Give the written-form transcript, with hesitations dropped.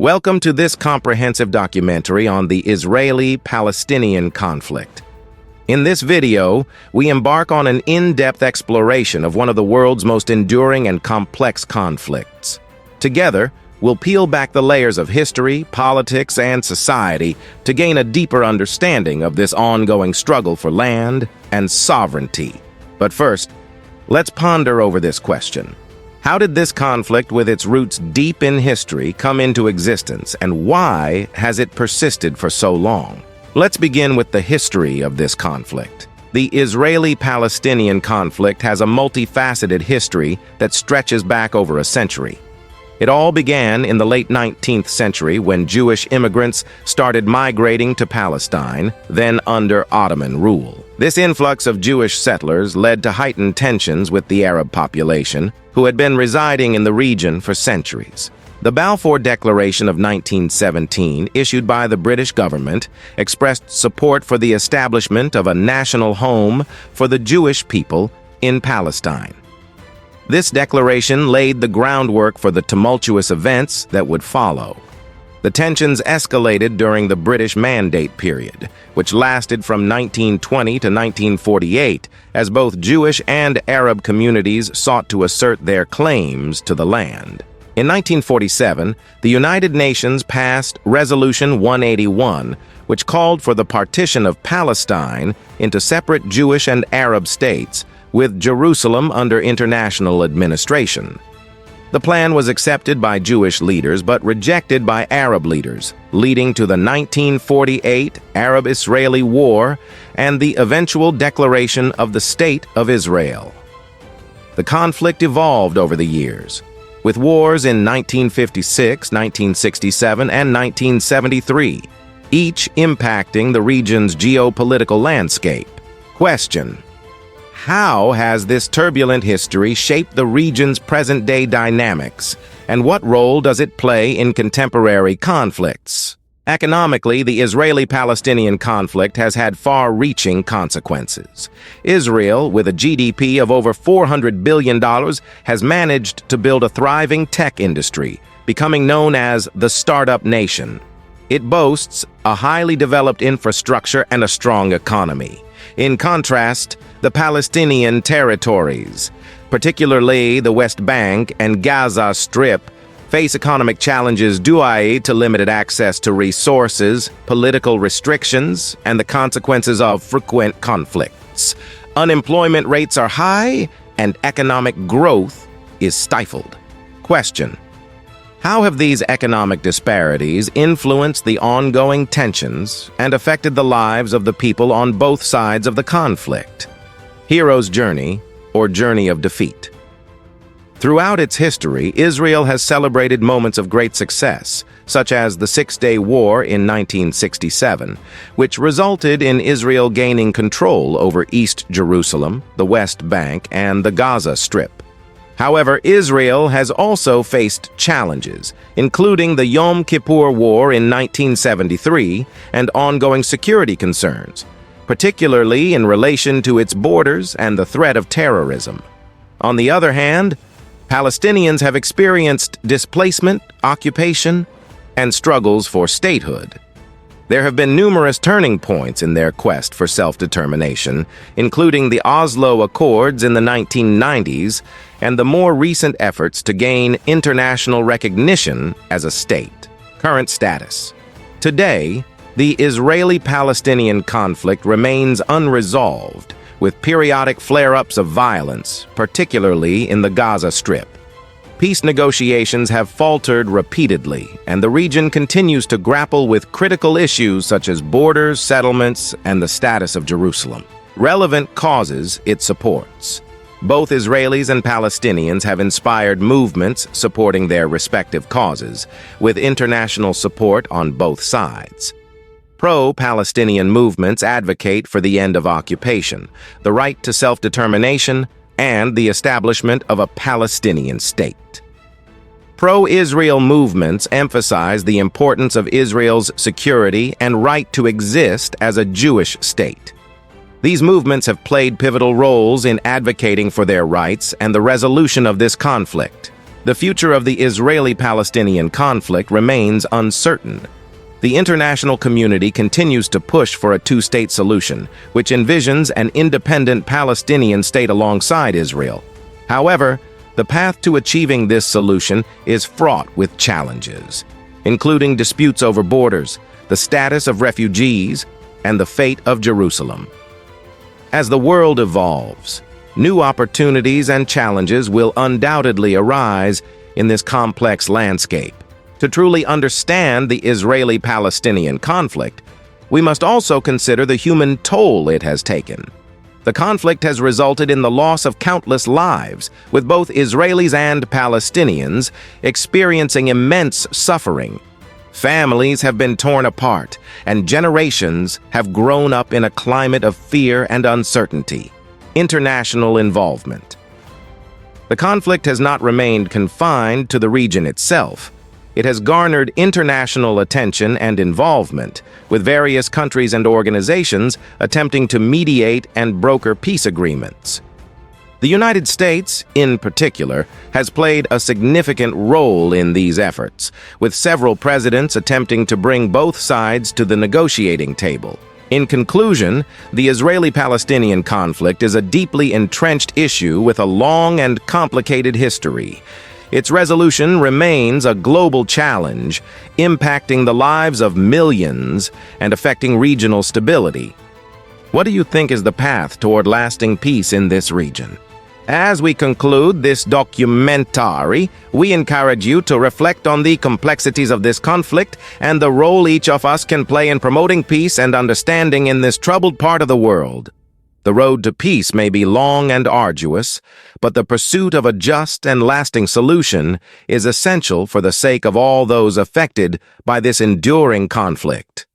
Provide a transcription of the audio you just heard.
Welcome to this comprehensive documentary on the Israeli-Palestinian conflict. In this video, we embark on an in-depth exploration of one of the world's most enduring and complex conflicts. Together, we'll peel back the layers of history, politics, and society to gain a deeper understanding of this ongoing struggle for land and sovereignty. But first, let's ponder over this question. How did this conflict, with its roots deep in history, come into existence, and why has it persisted for so long? Let's begin with the history of this conflict. The Israeli-Palestinian conflict has a multifaceted history that stretches back over a century. It all began in the late 19th century when Jewish immigrants started migrating to Palestine, then under Ottoman rule. This influx of Jewish settlers led to heightened tensions with the Arab population, who had been residing in the region for centuries. The Balfour Declaration of 1917, issued by the British government, expressed support for the establishment of a national home for the Jewish people in Palestine. This declaration laid the groundwork for the tumultuous events that would follow. The tensions escalated during the British Mandate period, which lasted from 1920 to 1948, as both Jewish and Arab communities sought to assert their claims to the land. In 1947, the United Nations passed Resolution 181, which called for the partition of Palestine into separate Jewish and Arab states, with Jerusalem under international administration. The plan was accepted by Jewish leaders but rejected by Arab leaders, leading to the 1948 Arab-Israeli War and the eventual declaration of the State of Israel. The conflict evolved over the years, with wars in 1956, 1967, and 1973, each impacting the region's geopolitical landscape. Question: how has this turbulent history shaped the region's present-day dynamics, and what role does it play in contemporary conflicts? Economically, the Israeli-Palestinian conflict has had far-reaching consequences. Israel, with a GDP of over $400 billion, has managed to build a thriving tech industry, becoming known as the startup nation. It boasts a highly developed infrastructure and a strong economy. In contrast, the Palestinian territories, particularly the West Bank and Gaza Strip, face economic challenges due to limited access to resources, political restrictions, and the consequences of frequent conflicts. Unemployment rates are high, and economic growth is stifled. Question: how have these economic disparities influenced the ongoing tensions and affected the lives of the people on both sides of the conflict? Hero's journey, or journey of defeat. Throughout its history, Israel has celebrated moments of great success, such as the Six-Day War in 1967, which resulted in Israel gaining control over East Jerusalem, the West Bank, and the Gaza Strip. However, Israel has also faced challenges, including the Yom Kippur War in 1973 and ongoing security concerns, particularly in relation to its borders and the threat of terrorism. On the other hand, Palestinians have experienced displacement, occupation, and struggles for statehood. There have been numerous turning points in their quest for self-determination, including the Oslo Accords in the 1990s and the more recent efforts to gain international recognition as a state. Current status. Today, the Israeli-Palestinian conflict remains unresolved, with periodic flare-ups of violence, particularly in the Gaza Strip. Peace negotiations have faltered repeatedly, and the region continues to grapple with critical issues such as borders, settlements, and the status of Jerusalem. Relevant causes it supports. Both Israelis and Palestinians have inspired movements supporting their respective causes, with international support on both sides. Pro-Palestinian movements advocate for the end of occupation, the right to self-determination, and the establishment of a Palestinian state. Pro-Israel movements emphasize the importance of Israel's security and right to exist as a Jewish state. These movements have played pivotal roles in advocating for their rights and the resolution of this conflict. The future of the Israeli-Palestinian conflict remains uncertain. The international community continues to push for a two-state solution, which envisions an independent Palestinian state alongside Israel. However, the path to achieving this solution is fraught with challenges, including disputes over borders, the status of refugees, and the fate of Jerusalem. As the world evolves, new opportunities and challenges will undoubtedly arise in this complex landscape. To truly understand the Israeli-Palestinian conflict, we must also consider the human toll it has taken. The conflict has resulted in the loss of countless lives, with both Israelis and Palestinians experiencing immense suffering. Families have been torn apart, and generations have grown up in a climate of fear and uncertainty. International involvement. The conflict has not remained confined to the region itself. It has garnered international attention and involvement, with various countries and organizations attempting to mediate and broker peace agreements. The United States, in particular, has played a significant role in these efforts, with several presidents attempting to bring both sides to the negotiating table. In conclusion, the Israeli-Palestinian conflict is a deeply entrenched issue with a long and complicated history. Its resolution remains a global challenge, impacting the lives of millions and affecting regional stability. What do you think is the path toward lasting peace in this region? As we conclude this documentary, we encourage you to reflect on the complexities of this conflict and the role each of us can play in promoting peace and understanding in this troubled part of the world. The road to peace may be long and arduous, but the pursuit of a just and lasting solution is essential for the sake of all those affected by this enduring conflict.